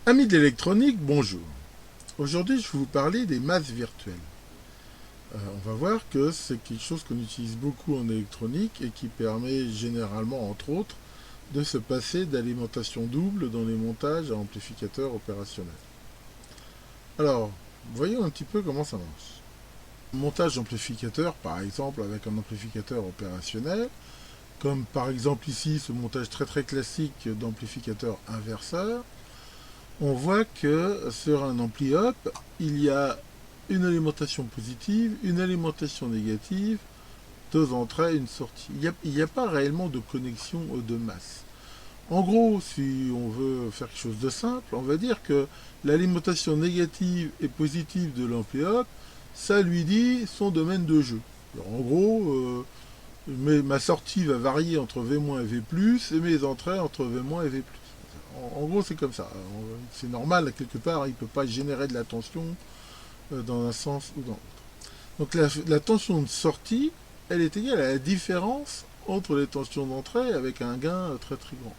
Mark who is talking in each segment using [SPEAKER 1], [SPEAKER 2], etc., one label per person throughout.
[SPEAKER 1] Amis de l'électronique, bonjour. Aujourd'hui, je vais vous parler des masses virtuelles. On va voir que c'est quelque chose qu'on utilise beaucoup en électronique et qui permet généralement, entre autres, de se passer d'alimentation double dans les montages à amplificateurs opérationnels. Alors, voyons un petit peu comment ça marche. Montage d'amplificateur, par exemple, avec un amplificateur opérationnel, comme par exemple ici ce montage très classique d'amplificateur inverseur, on voit que sur un ampli up, il y a une alimentation positive, une alimentation négative, deux entrées, une sortie. Il n'y a pas réellement de connexion de masse. En gros, si on veut faire quelque chose de simple, on va dire que l'alimentation négative et positive de l'ampli up, ça lui dit son domaine de jeu. Alors, en gros, ma sortie va varier entre V- et V+, et mes entrées entre V- et V+. En gros, c'est comme ça. C'est normal, quelque part, il ne peut pas générer de la tension dans un sens ou dans l'autre. Donc la tension de sortie, elle est égale à la différence entre les tensions d'entrée avec un gain très grand.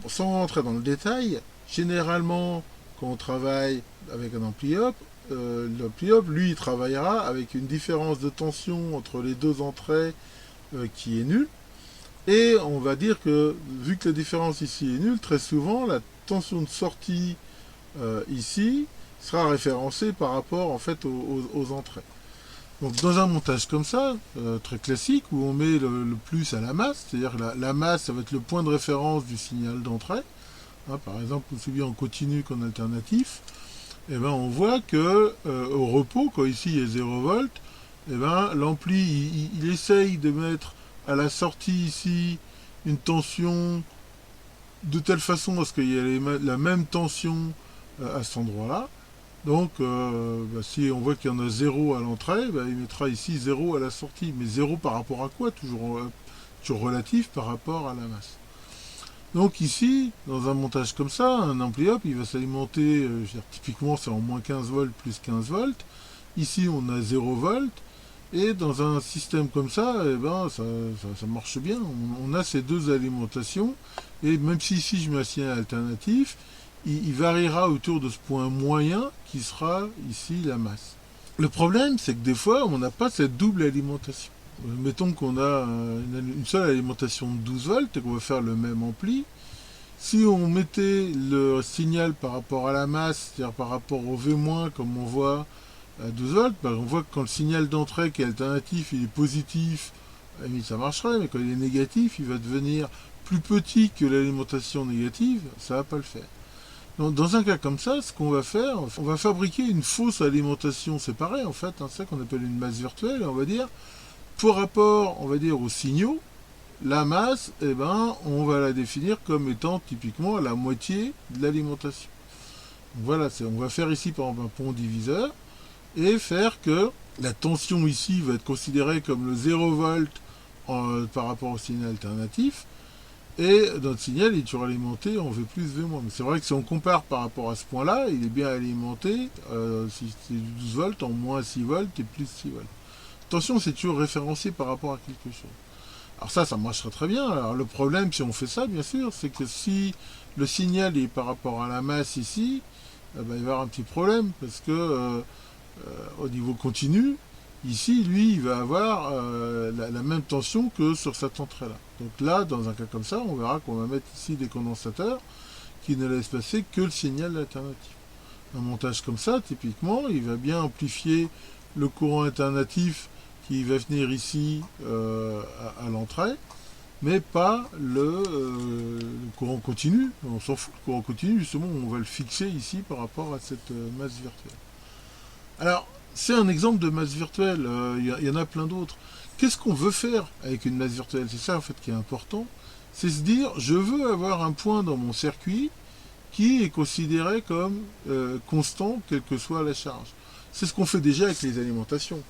[SPEAKER 1] Bon, sans rentrer dans le détail, généralement, quand on travaille avec un ampli up, l'ampli up, lui, il travaillera avec une différence de tension entre les deux entrées qui est nulle. Et on va dire que, vu que la différence ici est nulle, très souvent, la tension de sortie ici sera référencée par rapport en fait aux entrées. Donc dans un montage comme ça, très classique, où on met le plus à la masse, c'est-à-dire que la masse, ça va être le point de référence du signal d'entrée, hein, par exemple aussi bien en continu qu'en alternatif, et ben on voit que au repos, quand ici il y a 0 volts, et ben l'ampli il essaye de mettre à la sortie ici une tension de telle façon à ce qu'il y ait la même tension à cet endroit-là. Donc, si on voit qu'il y en a 0 à l'entrée, il mettra ici 0 à la sortie. Mais 0 par rapport à quoi? Toujours relatif par rapport à la masse. Donc ici, dans un montage comme ça, un ampli up, il va s'alimenter, typiquement c'est en moins 15 volts plus 15 volts. Ici, on a 0 volts. Et dans un système comme ça, eh ben, ça marche bien. On a ces deux alimentations. Et même si ici je mets un signal alternatif, il variera autour de ce point moyen qui sera ici la masse. Le problème, c'est que des fois, on n'a pas cette double alimentation. Mettons qu'on a une seule alimentation de 12 volts et qu'on veut faire le même ampli. Si on mettait le signal par rapport à la masse, c'est-à-dire par rapport au V-, comme on voit à 12 volts, on voit que quand le signal d'entrée qui est alternatif, il est positif, ça marcherait, mais quand il est négatif, il va devenir plus petit que l'alimentation négative, ça va pas le faire. Donc, dans un cas comme ça, ce qu'on va faire, on va fabriquer une fausse alimentation séparée, en fait, c'est ça qu'on appelle une masse virtuelle, on va dire, pour rapport, on va dire, aux signaux, la masse, on va la définir comme étant typiquement la moitié de l'alimentation. Voilà, on va faire ici par exemple un pont diviseur, et faire que la tension ici va être considérée comme le 0 volt par rapport au signal alternatif, et notre signal est toujours alimenté en V plus, V moins. Mais c'est vrai que si on compare par rapport à ce point-là, il est bien alimenté, si c'est 12 volts, en moins 6 volts et plus 6 volts. Attention, c'est toujours référencé par rapport à quelque chose. Alors ça marcherait très bien. Alors le problème, si on fait ça, bien sûr, c'est que si le signal est par rapport à la masse ici, il va y avoir un petit problème, parce que au niveau continu, ici, lui, il va avoir la même tension que sur cette entrée-là. Donc là, dans un cas comme ça, on verra qu'on va mettre ici des condensateurs qui ne laissent passer que le signal alternatif. Un montage comme ça, typiquement, il va bien amplifier le courant alternatif qui va venir ici à l'entrée, mais pas le courant continu. On s'en fout, le courant continu, justement, on va le fixer ici par rapport à cette masse virtuelle. Alors, c'est un exemple de masse virtuelle, il y en a plein d'autres. Qu'est-ce qu'on veut faire avec une masse virtuelle? C'est ça en fait qui est important. C'est se dire, je veux avoir un point dans mon circuit qui est considéré comme constant, quelle que soit la charge. C'est ce qu'on fait déjà avec les alimentations.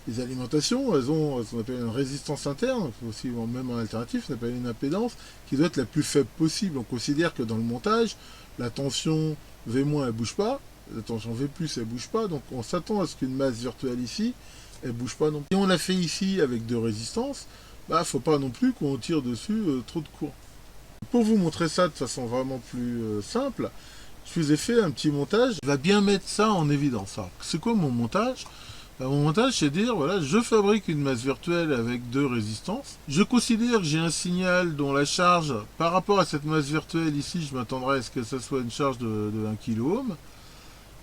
[SPEAKER 1] Les alimentations, elles ont ce qu'on appelle une résistance interne, aussi même en alternatif, on appelle une impédance, qui doit être la plus faible possible. On considère que dans le montage, la tension V- elle ne bouge pas, la tension V+, elle ne bouge pas, donc on s'attend à ce qu'une masse virtuelle ici, elle ne bouge pas non plus. Et on l'a fait ici avec deux résistances, il ne faut pas non plus qu'on tire dessus trop de courant. Pour vous montrer ça de façon vraiment plus simple, je vous ai fait un petit montage. Je vais bien mettre ça en évidence. Alors, c'est quoi mon montage? Mon montage, c'est dire, voilà, je fabrique une masse virtuelle avec 2 résistances. Je considère que j'ai un signal dont la charge, par rapport à cette masse virtuelle ici, je m'attendrais à ce que ça soit une charge de 1 kilo ohm.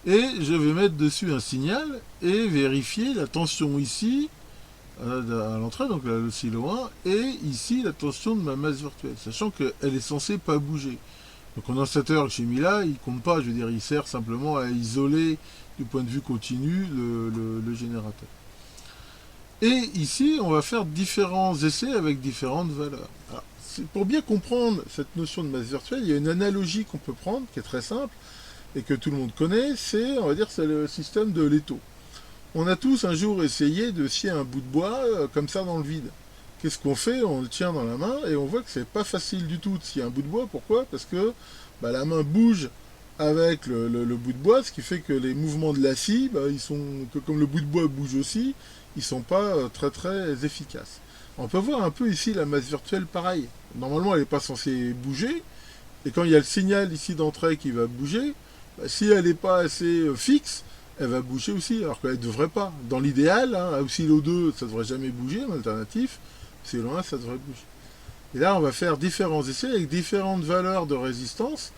[SPEAKER 1] Et je vais mettre dessus un signal et vérifier la tension ici, à l'entrée, donc là, le silo 1, et ici la tension de ma masse virtuelle, sachant qu'elle est censée pas bouger. Le condensateur que j'ai mis là, il compte pas, je veux dire, il sert simplement à isoler du point de vue continu le générateur. Et ici, on va faire différents essais avec différentes valeurs. Alors, pour bien comprendre cette notion de masse virtuelle, il y a une analogie qu'on peut prendre, qui est très simple, et que tout le monde connaît, c'est, on va dire, c'est le système de l'étau. On a tous un jour essayé de scier un bout de bois comme ça dans le vide. Qu'est-ce qu'on fait? On le tient dans la main et on voit que c'est pas facile du tout de scier un bout de bois. Pourquoi? Parce que la main bouge avec le bout de bois, ce qui fait que les mouvements de la scie, ils sont, que comme le bout de bois bouge aussi, ils sont pas très très efficaces. On peut voir un peu ici la masse virtuelle pareil. Normalement elle n'est pas censée bouger, et quand il y a le signal ici d'entrée qui va bouger, si elle n'est pas assez fixe, elle va bouger aussi, alors qu'elle ne devrait pas. Dans l'idéal, hein, oscillo 2, ça ne devrait jamais bouger, en alternatif, oscillo 1, ça devrait bouger. Et là, on va faire différents essais avec différentes valeurs de résistance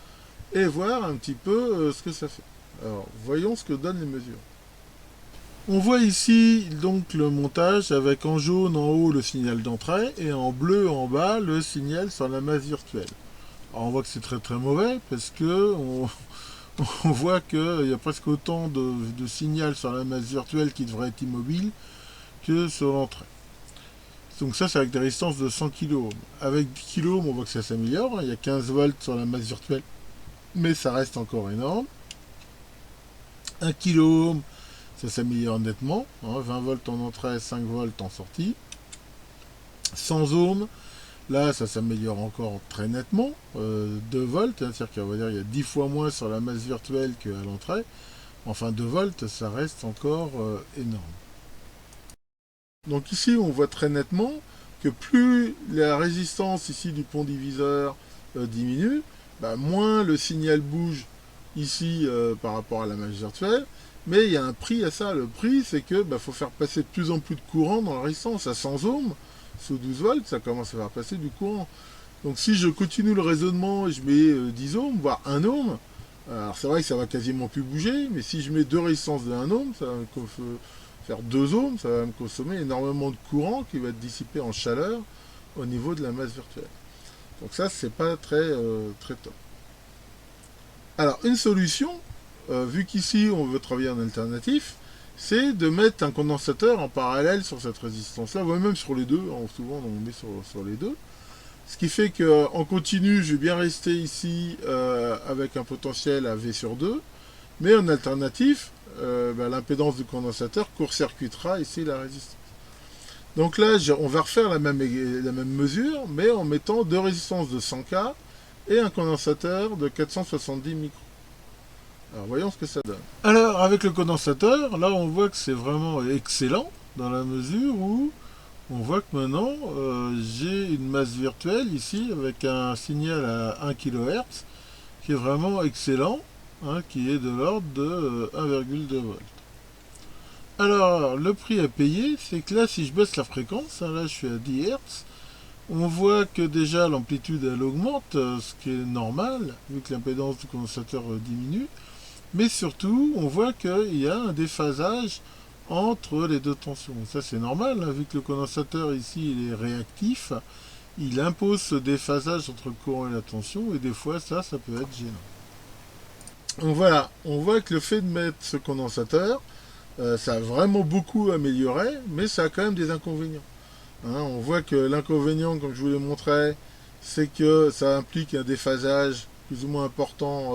[SPEAKER 1] et voir un petit peu ce que ça fait. Alors, voyons ce que donnent les mesures. On voit ici donc le montage avec en jaune en haut le signal d'entrée et en bleu en bas le signal sur la masse virtuelle. Alors, on voit que c'est très très mauvais parce que on voit qu'il y a presque autant de signal sur la masse virtuelle qui devrait être immobile que sur l'entrée. Donc ça, c'est avec des résistances de 100 kΩ. Avec 10 kΩ, on voit que ça s'améliore. Il y a 15 volts sur la masse virtuelle, mais ça reste encore énorme. 1 kΩ, ça s'améliore nettement. 20 volts en entrée, 5 volts en sortie. 100 ohms, là, ça s'améliore encore très nettement, 2 volts, c'est-à-dire qu'il y a 10 fois moins sur la masse virtuelle qu'à l'entrée. Enfin, 2 volts, ça reste encore énorme. Donc ici, on voit très nettement que plus la résistance ici du pont diviseur diminue, moins le signal bouge ici par rapport à la masse virtuelle. Mais il y a un prix à ça. Le prix, c'est que faut faire passer de plus en plus de courant dans la résistance à 100 ohms. Sous 12 volts, ça commence à faire passer du courant. Donc si je continue le raisonnement et je mets 10 ohms, voire 1 ohm, alors c'est vrai que ça va quasiment plus bouger, mais si je mets 2 résistances de 1 ohm, ça va me faire 2 ohms, ça va me consommer énormément de courant qui va être dissipé en chaleur au niveau de la masse virtuelle. Donc ça, c'est pas très, très top. Alors une solution, vu qu'ici on veut travailler en alternatif, c'est de mettre un condensateur en parallèle sur cette résistance-là, ou même sur les deux, souvent on met sur les deux. Ce qui fait qu'en continu, je vais bien rester ici avec un potentiel à V sur 2, mais en alternatif, l'impédance du condensateur court-circuitera ici la résistance. Donc là, on va refaire la même mesure, mais en mettant 2 résistances de 100K et un condensateur de 470 microns. Alors voyons ce que ça donne. Alors avec le condensateur, là on voit que c'est vraiment excellent dans la mesure où on voit que maintenant j'ai une masse virtuelle ici avec un signal à 1 kHz qui est vraiment excellent, qui est de l'ordre de 1,2 volts. Alors le prix à payer, c'est que là si je baisse la fréquence, là je suis à 10 Hz, on voit que déjà l'amplitude elle augmente, ce qui est normal vu que l'impédance du condensateur diminue. Mais surtout, on voit qu'il y a un déphasage entre les deux tensions. Ça, c'est normal, vu que le condensateur ici il est réactif. Il impose ce déphasage entre le courant et la tension, et des fois, ça peut être gênant. Donc voilà, on voit que le fait de mettre ce condensateur, ça a vraiment beaucoup amélioré, mais ça a quand même des inconvénients. On voit que l'inconvénient, comme je vous l'ai montré, c'est que ça implique un déphasage plus ou moins important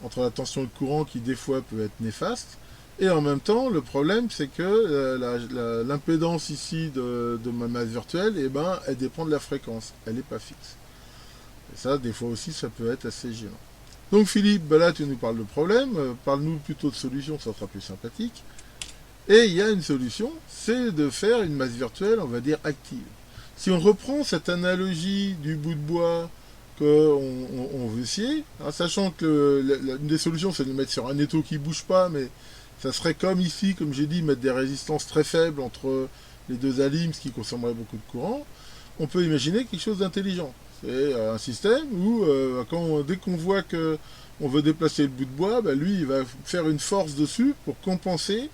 [SPEAKER 1] entre la tension et le courant qui des fois peut être néfaste. Et en même temps, le problème c'est que l'impédance ici de ma masse virtuelle, elle dépend de la fréquence, elle n'est pas fixe. Et ça, des fois aussi, ça peut être assez gênant. Donc Philippe, là tu nous parles de problème, parle-nous plutôt de solution, ça sera plus sympathique. Et il y a une solution, c'est de faire une masse virtuelle, on va dire active. Si on reprend cette analogie du bout de bois qu'on veut scier, hein, sachant que une des solutions c'est de le mettre sur un étau qui bouge pas, mais ça serait comme ici, comme j'ai dit, mettre des résistances très faibles entre les deux alimes, ce qui consommerait beaucoup de courant. On peut imaginer quelque chose d'intelligent. C'est un système où dès qu'on voit que on veut déplacer le bout de bois, bah, lui il va faire une force dessus pour compenser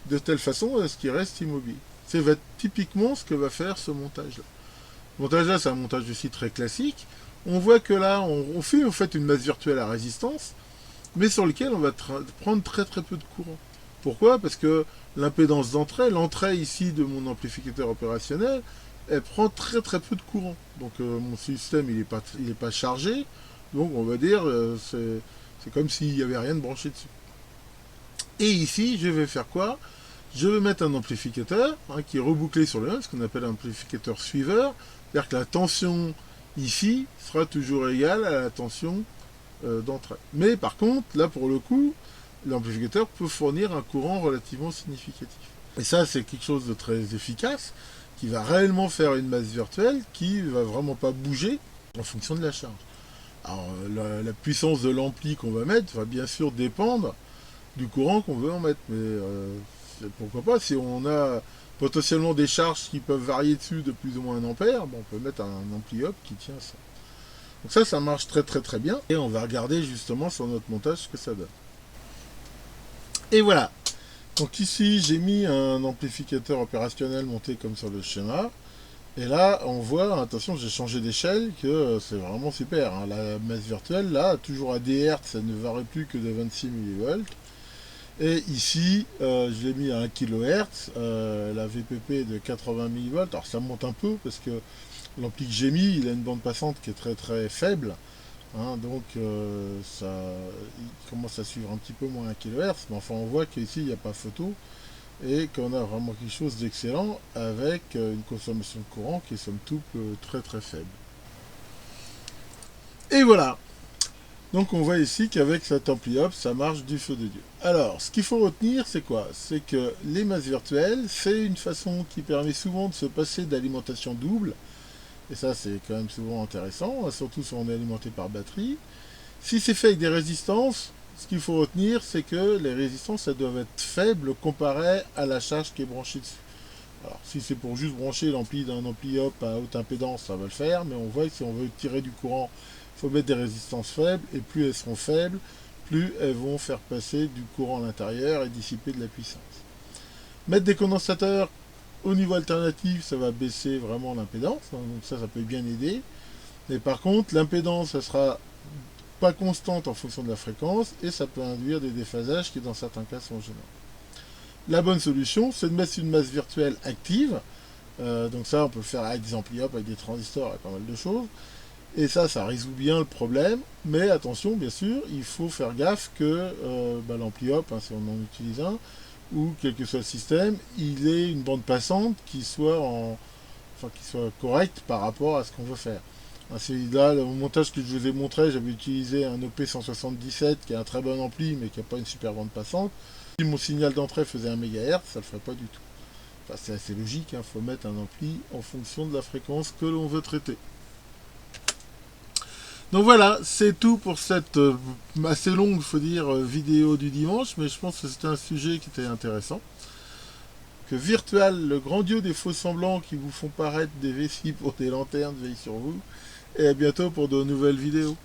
[SPEAKER 1] de telle façon à ce qu'il reste immobile. C'est typiquement ce que va faire ce montage-là. Ce montage-là, c'est un montage aussi très classique. On voit que là, on fait en fait une masse virtuelle à résistance, mais sur lequel on va prendre très très peu de courant. Pourquoi? Parce que l'impédance d'entrée, l'entrée ici de mon amplificateur opérationnel, elle prend très très peu de courant. Donc mon système il est pas chargé, donc on va dire c'est comme s'il n'y avait rien de branché dessus. Et ici, je vais faire quoi? Je vais mettre un amplificateur qui est rebouclé sur le 1, ce qu'on appelle un amplificateur suiveur, c'est-à-dire que la tension ici sera toujours égale à la tension d'entrée. Mais par contre, là pour le coup, l'amplificateur peut fournir un courant relativement significatif. Et ça, c'est quelque chose de très efficace, qui va réellement faire une masse virtuelle qui va vraiment pas bouger en fonction de la charge. Alors, la puissance de l'ampli qu'on va mettre va bien sûr dépendre du courant qu'on veut en mettre, mais pourquoi pas, si on a potentiellement des charges qui peuvent varier dessus de plus ou moins 1 ampère, bon, on peut mettre un ampli up qui tient ça. Donc ça marche très très très bien, et on va regarder justement sur notre montage ce que ça donne. Et voilà. Donc ici, j'ai mis un amplificateur opérationnel monté comme sur le schéma. Et là, on voit, attention, j'ai changé d'échelle, que c'est vraiment super. Hein. La masse virtuelle, là, toujours à des Hz, ça ne varie plus que de 26 mV. Et ici, je l'ai mis à 1 kHz, la VPP est de 80 mV. Alors ça monte un peu, parce que l'ampli que j'ai mis, il a une bande passante qui est très très faible. Hein, donc il commence à suivre un petit peu moins 1 kHz, mais enfin on voit qu'ici il n'y a pas photo et qu'on a vraiment quelque chose d'excellent avec une consommation de courant qui est somme toute très très faible. Et voilà. Donc on voit ici qu'avec cet ampli up, ça marche du feu de Dieu. Alors, ce qu'il faut retenir, c'est quoi? C'est que les masses virtuelles, c'est une façon qui permet souvent de se passer d'alimentation double. Et ça, c'est quand même souvent intéressant, surtout si on est alimenté par batterie. Si c'est fait avec des résistances, ce qu'il faut retenir, c'est que les résistances, elles doivent être faibles comparées à la charge qui est branchée dessus. Alors, si c'est pour juste brancher l'ampli d'un ampli up à haute impédance, ça va le faire, mais on voit que si on veut tirer du courant, il faut mettre des résistances faibles, et plus elles seront faibles, plus elles vont faire passer du courant à l'intérieur et dissiper de la puissance. Mettre des condensateurs au niveau alternatif, ça va baisser vraiment l'impédance, hein, donc ça peut bien aider. Mais par contre, l'impédance, ça sera pas constante en fonction de la fréquence, et ça peut induire des déphasages qui, dans certains cas, sont gênants. La bonne solution, c'est de mettre une masse virtuelle active. Donc ça, on peut le faire avec des ampli up, avec des transistors, avec pas mal de choses. Et ça résout bien le problème. Mais attention, bien sûr, il faut faire gaffe que l'ampli up, si on en utilise un, ou quel que soit le système, il ait une bande passante qui soit correcte par rapport à ce qu'on veut faire. Là, le montage que je vous ai montré, j'avais utilisé un OP177 qui est un très bon ampli mais qui n'a pas une super bande passante. Si mon signal d'entrée faisait 1 MHz, ça ne le ferait pas du tout. Enfin, c'est assez logique, il faut mettre un ampli en fonction de la fréquence que l'on veut traiter. Donc voilà, c'est tout pour cette assez longue, faut dire, vidéo du dimanche, mais je pense que c'était un sujet qui était intéressant. Que Virtual, le grand dieu des faux semblants qui vous font paraître des vessies pour des lanternes, veille sur vous. Et à bientôt pour de nouvelles vidéos.